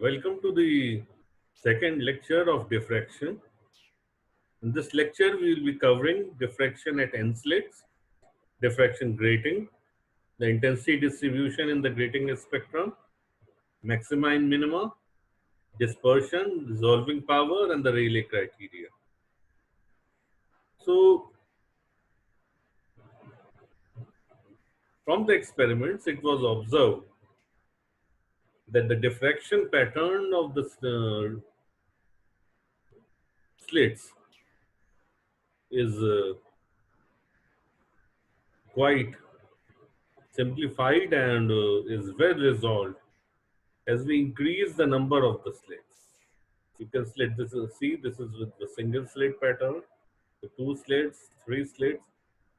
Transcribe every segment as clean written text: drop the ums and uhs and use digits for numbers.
Welcome to the second lecture of diffraction. In this lecture, we will be covering diffraction at n slits, diffraction grating, the intensity distribution in the grating spectrum, maxima and minima, dispersion, resolving power, and the Rayleigh criteria. So, from the experiments, it was observed that the diffraction pattern of the slits is quite simplified and is well resolved as we increase the number of the slits. You can slit this is see this is with the single slit pattern, the two slits, three slits.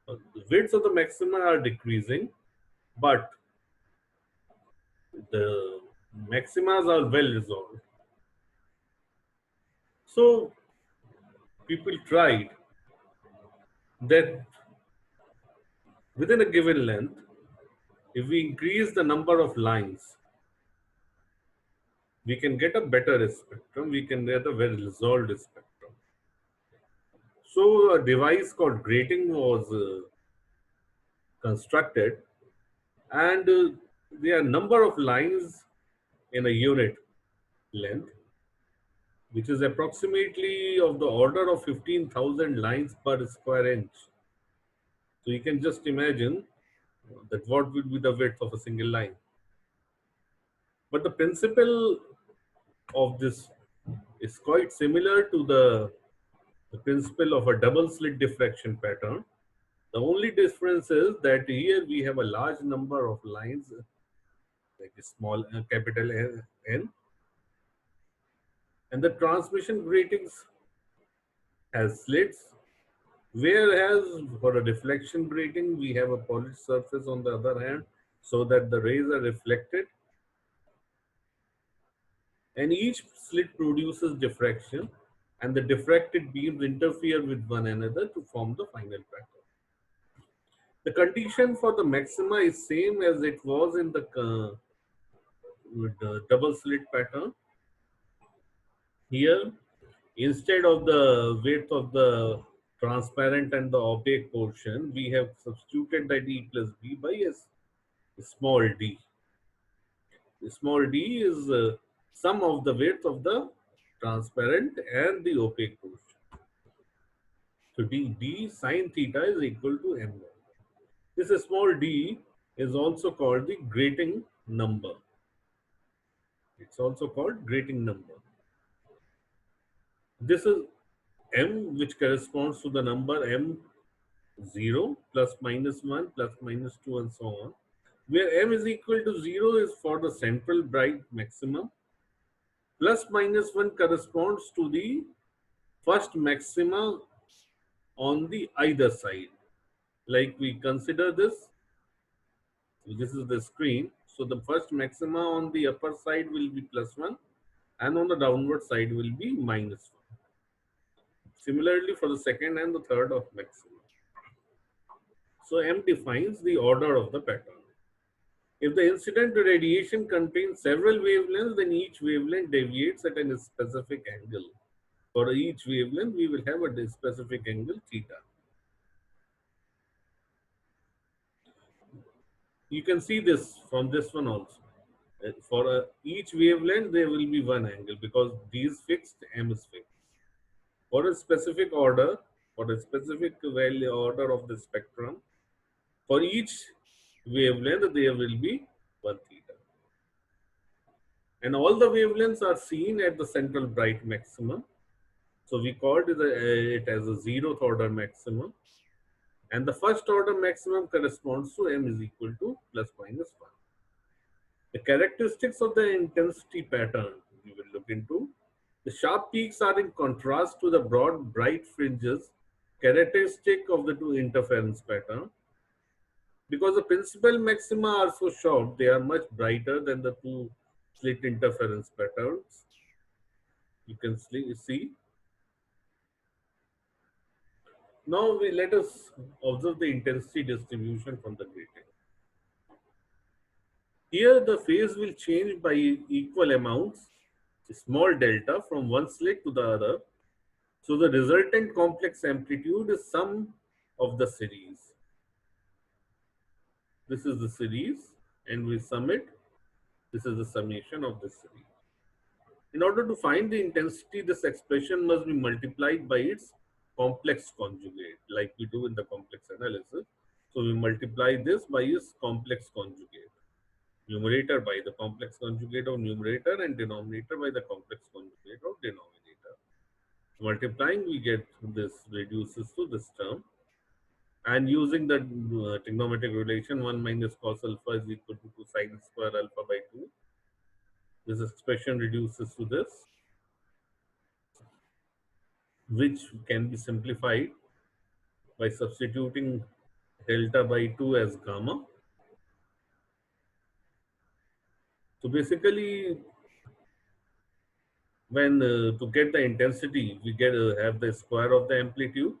The widths of the maxima are decreasing, but the maximas are well resolved. So people tried that within a given length, if we increase the number of lines, we can get a better spectrum, we can get a well resolved spectrum. So a device called grating was constructed, and there are number of lines in a unit length, which is approximately of the order of 15,000 lines per square inch. So you can just imagine that what would be the width of a single line. But the principle of this is quite similar to the principle of a double slit diffraction pattern. The only difference is that here we have a large number of lines, like a small capital N, and the transmission gratings has slits, whereas for a deflection grating we have a polished surface on the other hand, so that the rays are reflected, and each slit produces diffraction, and the diffracted beams interfere with one another to form the final pattern. The condition for the maxima is same as it was in the with the double slit pattern. Here, instead of the width of the transparent and the opaque portion, we have substituted that E plus B by a small d. The small d is sum of the width of the transparent and the opaque portion. So d sine theta is equal to m1. This small d is also called the grating number. It's also called grating number. This is m, which corresponds to the number m0 plus minus 1 plus minus 2 and so on, where m is equal to 0 is for the central bright maximum, plus minus 1 corresponds to the first maxima on the either side. Like we consider this is the screen. So the first maxima on the upper side will be plus 1 and on the downward side will be minus 1. Similarly for the second and the third of maxima. So M defines the order of the pattern. If the incident radiation contains several wavelengths, then each wavelength deviates at a specific angle. For each wavelength, we will have a specific angle theta. You can see this from this one also. For each wavelength, there will be one angle because D is fixed, M is fixed. For a specific order, for a specific value order of the spectrum, for each wavelength, there will be one theta. And all the wavelengths are seen at the central bright maximum. So we called it as a zeroth order maximum. And the first order maximum corresponds to m is equal to plus minus 1. The characteristics of the intensity pattern we will look into. The sharp peaks are in contrast to the broad bright fringes characteristic of the two interference pattern. Because the principal maxima are so short, they are much brighter than the two slit interference patterns. You can see. Now let us observe the intensity distribution from the grating. Here the phase will change by equal amounts small delta from one slit to the other. So the resultant complex amplitude is sum of the series. This is the series, and we sum it. This is the summation of this series. In order to find the intensity, this expression must be multiplied by its complex conjugate, like we do in the complex analysis. So we multiply this by its complex conjugate. Numerator by the complex conjugate of numerator and denominator by the complex conjugate of denominator. Multiplying, we get this reduces to this term. And using the trigonometric relation, 1 minus cos alpha is equal to 2 sin square alpha by 2. This expression reduces to this, which can be simplified by substituting delta by 2 as gamma. So basically, when to get the intensity, we get have the square of the amplitude.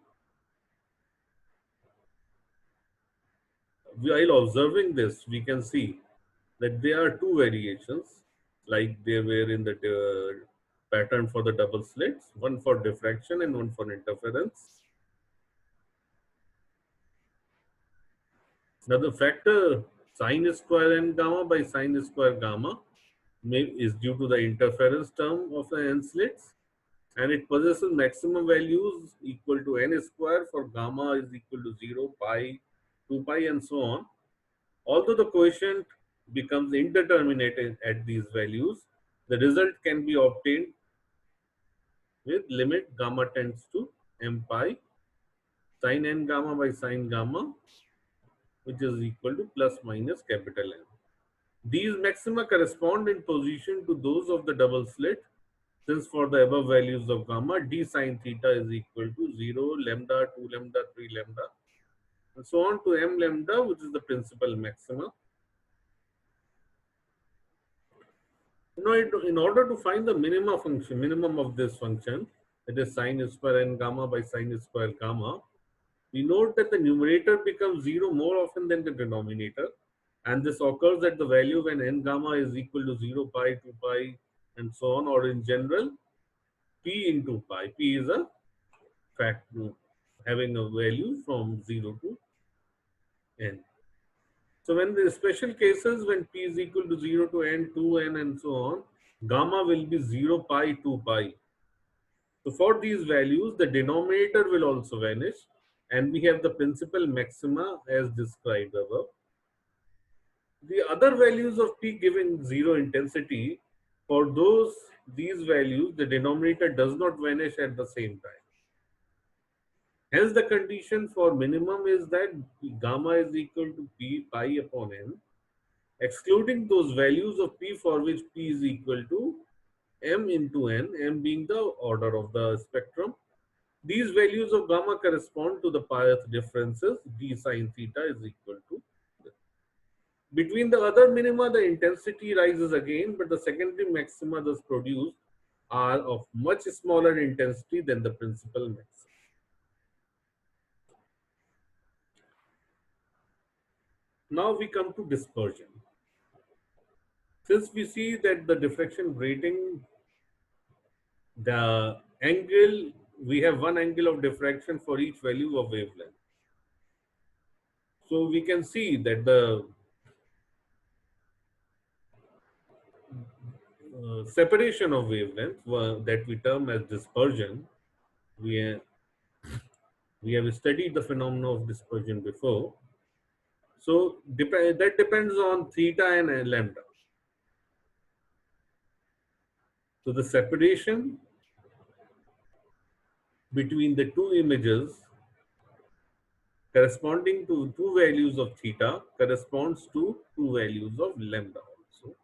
While observing this, we can see that there are two variations, like there were in the pattern for the double slits, one for diffraction and one for interference. Now the factor sine square n gamma by sine square gamma is due to the interference term of the n slits, and it possesses maximum values equal to n square for gamma is equal to 0, pi, 2 pi, and so on. Although the quotient becomes indeterminate at these values, the result can be obtained with limit gamma tends to m pi sin n gamma by sin gamma, which is equal to plus minus capital N. These maxima correspond in position to those of the double slit, since for the above values of gamma, d sin theta is equal to 0, lambda, 2 lambda, 3 lambda, and so on to m lambda, which is the principal maxima. Now, in order to find the minimum of this function, that is sine square n gamma by sine square gamma, we note that the numerator becomes 0 more often than the denominator, and this occurs at the value when n gamma is equal to 0, pi, 2 pi, and so on, or in general, p into pi. P is a factor having a value from 0 to n. So when the special cases, when p is equal to 0 to n, 2n, and so on, gamma will be 0, pi, 2 pi. So for these values, the denominator will also vanish, and we have the principal maxima as described above. The other values of p given 0 intensity, for these values, the denominator does not vanish at the same time. Hence, the condition for minimum is that gamma is equal to p pi upon n, excluding those values of p for which p is equal to m into n, m being the order of the spectrum. These values of gamma correspond to the path differences d sine theta is equal to. Between the other minima, the intensity rises again, but the secondary maxima thus produced are of much smaller intensity than the principal maxima. Now we come to dispersion. Since we see that the diffraction grating, the angle, we have one angle of diffraction for each value of wavelength. So we can see that the separation of wavelength that we term as dispersion, we have studied the phenomena of dispersion before. So that depends on theta and lambda. So the separation between the two images corresponding to two values of theta corresponds to two values of lambda also.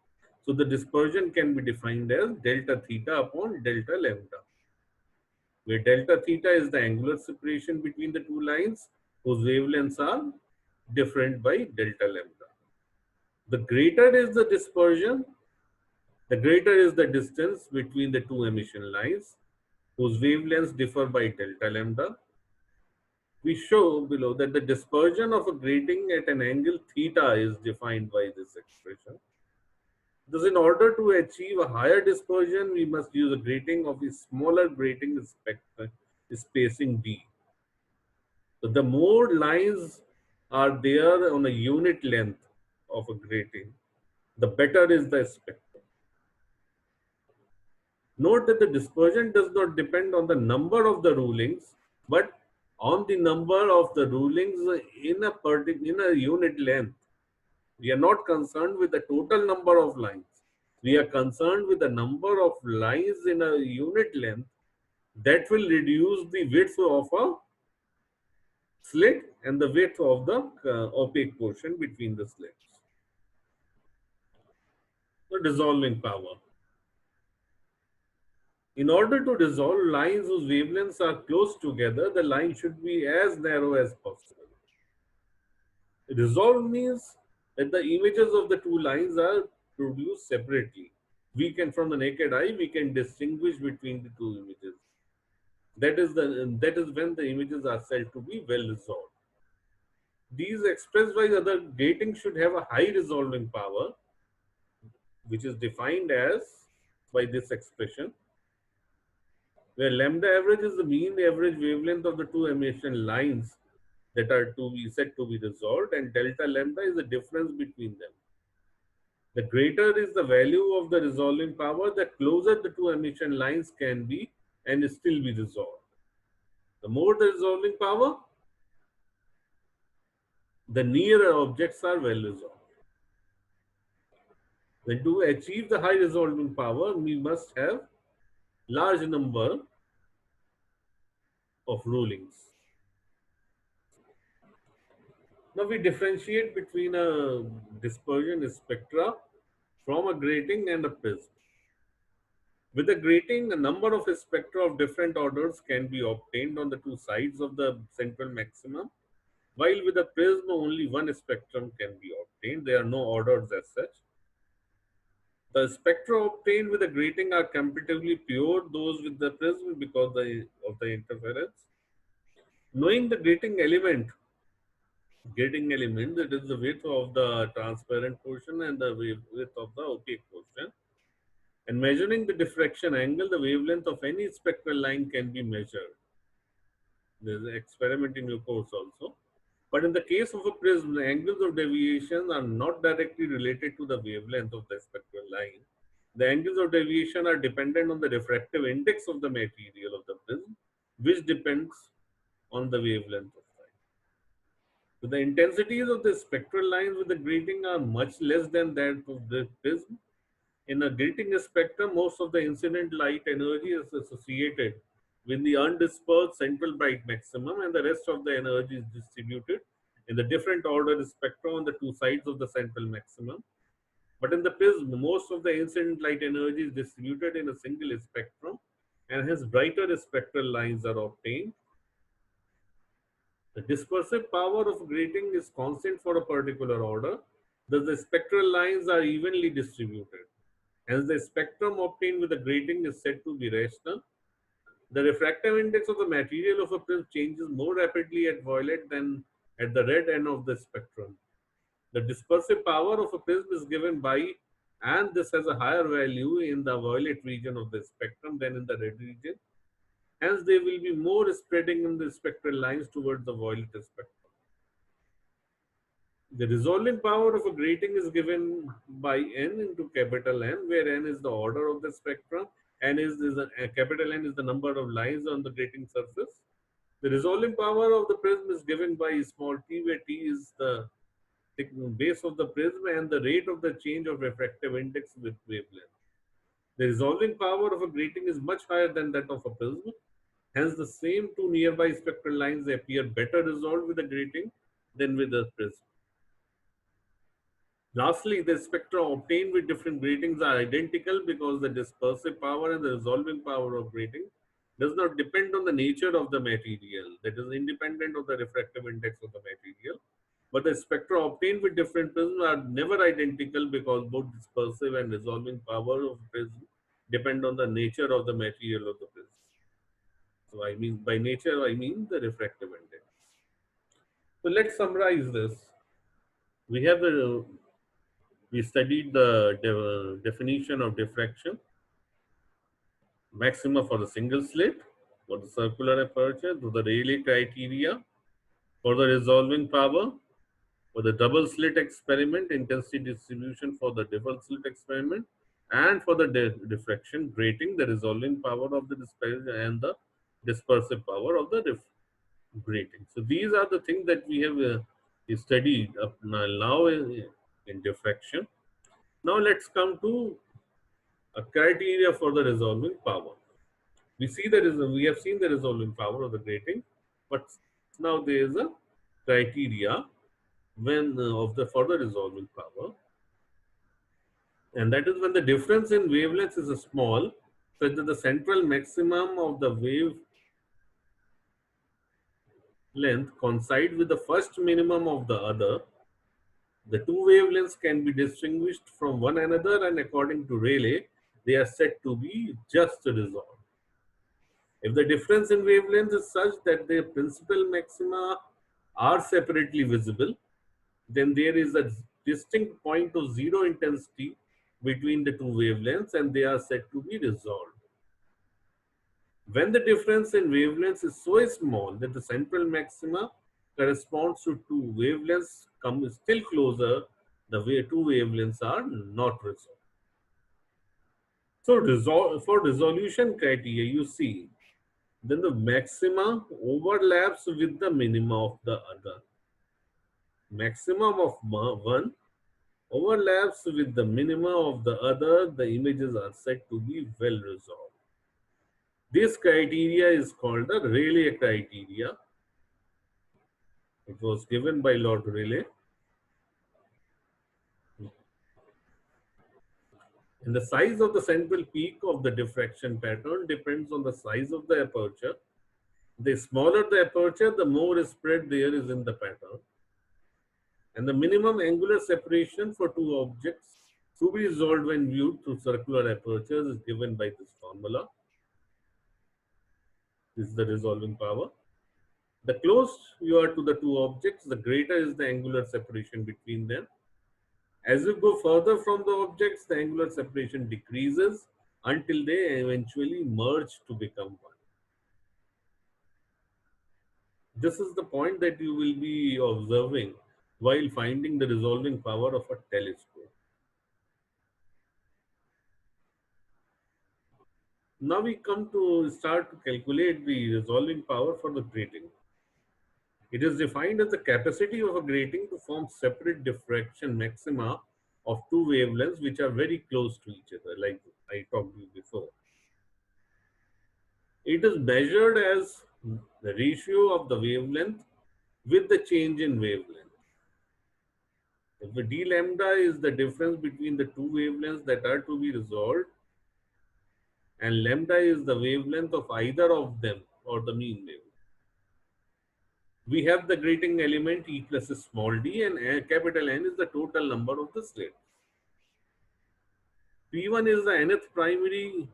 So the dispersion can be defined as delta theta upon delta lambda, where delta theta is the angular separation between the two lines whose wavelengths are different by delta lambda. The greater is the dispersion, the greater is the distance between the two emission lines whose wavelengths differ by delta lambda. We show below that the dispersion of a grating at an angle theta is defined by this expression. Thus, in order to achieve a higher dispersion, we must use a grating of a smaller grating spacing d. So the more lines are there on a unit length of a grating, the better is the spectrum. Note that the dispersion does not depend on the number of the rulings, but on the number of the rulings in a unit length. We are not concerned with the total number of lines. We are concerned with the number of lines in a unit length that will reduce the width of a slit and the width of the opaque portion between the slits. The dissolving power. In order to dissolve lines whose wavelengths are close together, the line should be as narrow as possible. Resolve means that the images of the two lines are produced separately. We can, from the naked eye, we can distinguish between the two images. That is when the images are said to be well resolved. These expressed by other grating should have a high resolving power, which is defined as by this expression, where lambda average is the mean average wavelength of the two emission lines that are to be said to be resolved, and delta lambda is the difference between them. The greater is the value of the resolving power, the closer the two emission lines can be and still be resolved. The more the resolving power, the nearer objects are well resolved. Then to achieve the high resolving power, we must have large number of rulings. Now we differentiate between a dispersion spectra from a grating and a prism. With a grating, a number of spectra of different orders can be obtained on the two sides of the central maximum, while with a prism, only one spectrum can be obtained. There are no orders as such. The spectra obtained with a grating are comparatively pure, those with the prism because of the interference. Knowing the grating element, that is the width of the transparent portion and the width of the opaque portion, and measuring the diffraction angle, the wavelength of any spectral line can be measured. There is an experiment in your course also. But in the case of a prism, the angles of deviation are not directly related to the wavelength of the spectral line. The angles of deviation are dependent on the refractive index of the material of the prism, which depends on the wavelength of light. So the intensities of the spectral lines with the grating are much less than that of the prism. In a grating spectrum, most of the incident light energy is associated with the undispersed central bright maximum, and the rest of the energy is distributed in the different order spectrum on the two sides of the central maximum. But in the prism, most of the incident light energy is distributed in a single spectrum, and hence brighter spectral lines are obtained. The dispersive power of grating is constant for a particular order, thus the spectral lines are evenly distributed. Hence, the spectrum obtained with the grating is said to be rational. The refractive index of the material of a prism changes more rapidly at violet than at the red end of the spectrum. The dispersive power of a prism is given by, and this has a higher value in the violet region of the spectrum than in the red region. Hence, there will be more spreading in the spectral lines towards the violet spectrum. The resolving power of a grating is given by n into capital N, where n is the order of the spectrum, capital N is the number of lines on the grating surface. The resolving power of the prism is given by small t, where t is the base of the prism and the rate of the change of refractive index with wavelength. The resolving power of a grating is much higher than that of a prism. Hence, the same two nearby spectral lines appear better resolved with a grating than with a prism. Lastly, the spectra obtained with different gratings are identical because the dispersive power and the resolving power of grating does not depend on the nature of the material, that is independent of the refractive index of the material. But the spectra obtained with different prisms are never identical because both dispersive and resolving power of prism depend on the nature of the material of the prism. So I mean, by nature, I mean the refractive index. So let's summarize this. We have the We studied the definition of diffraction, maxima for the single slit, for the circular aperture, to the Rayleigh criteria, for the resolving power, for the double slit experiment, intensity distribution for the double slit experiment, and for the diffraction grating, the resolving power of the dispersion and the dispersive power of the grating. So these are the things that we have studied up now in diffraction. Now let's come to a criteria for the resolving power. We have seen the resolving power of the grating, but now there is a criteria when of the for the resolving power, and that is when the difference in wavelengths is small, such that the central maximum of the wavelength coincide with the first minimum of the other. The two wavelengths can be distinguished from one another, and according to Rayleigh, they are said to be just resolved. If the difference in wavelengths is such that their principal maxima are separately visible, then there is a distinct point of zero intensity between the two wavelengths and they are said to be resolved. When the difference in wavelengths is so small that the central maxima corresponds to two wavelengths come still closer, the two wavelengths are not resolved. So for resolution criteria, you see, then the maxima overlaps with the minima of the other. Maximum of one overlaps with the minima of the other, the images are said to be well resolved. This criteria is called the Rayleigh criteria. It was given by Lord Rayleigh. And the size of the central peak of the diffraction pattern depends on the size of the aperture. The smaller the aperture, the more spread there is in the pattern. And the minimum angular separation for two objects to be resolved when viewed through circular apertures is given by this formula. This is the resolving power. The closer you are to the two objects, the greater is the angular separation between them. As you go further from the objects, the angular separation decreases until they eventually merge to become one. This is the point that you will be observing while finding the resolving power of a telescope. Now we come to start to calculate the resolving power for the grating. It is defined as the capacity of a grating to form separate diffraction maxima of two wavelengths which are very close to each other, like I talked to you before. It is measured as the ratio of the wavelength with the change in wavelength. If the d lambda is the difference between the two wavelengths that are to be resolved, and lambda is the wavelength of either of them or the mean wavelength. We have the grating element E plus a small d, and capital N is the total number of the slits. P1 is the nth primary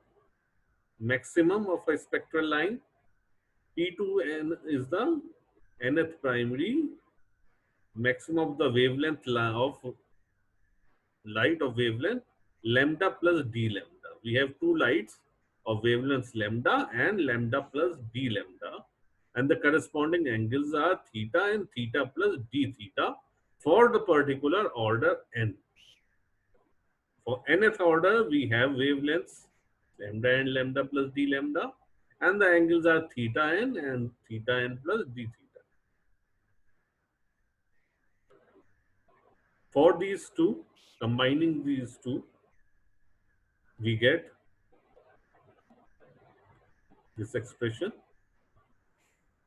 maximum of a spectral line. P2n is the nth primary maximum of the wavelength of light of wavelength lambda plus d lambda. We have two lights of wavelengths lambda and lambda plus d lambda, and the corresponding angles are theta and theta plus d theta for the particular order n. For nth order, we have wavelengths lambda and lambda plus d lambda, and the angles are theta n and theta n plus d theta. For these two, combining these two, we get this expression.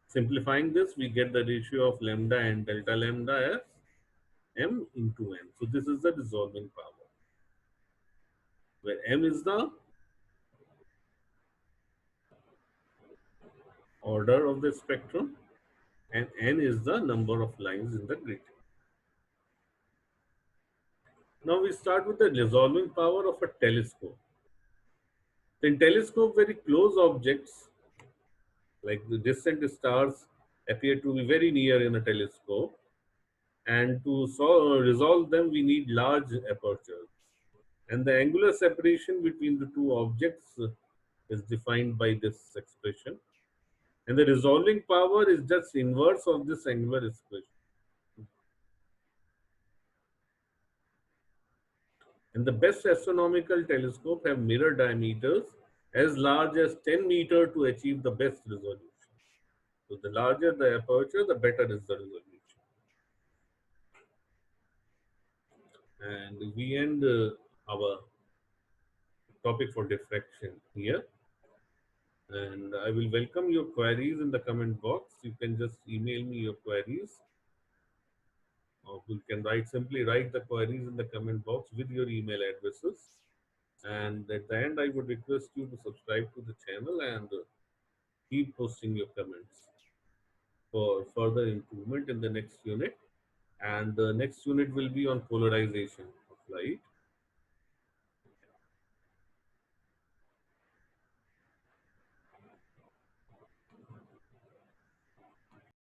Simplifying this, we get the ratio of lambda and delta lambda as m into n. So this is the resolving power, where m is the order of the spectrum and n is the number of lines in the grid. Now we start with the resolving power of a telescope. In telescope, very close objects like the distant stars appear to be very near in a telescope. And to resolve them, we need large apertures. And the angular separation between the two objects is defined by this expression. And the resolving power is just inverse of this angular expression. And the best astronomical telescope have mirror diameters as large as 10 meter to achieve the best resolution. So the larger the aperture, the better is the resolution. And we end our topic for diffraction here. And I will welcome your queries in the comment box. You can just email me your queries, or you can simply write the queries in the comment box with your email addresses. And at the end, I would request you to subscribe to the channel and keep posting your comments for further improvement in the next unit. And the next unit will be on polarization of light.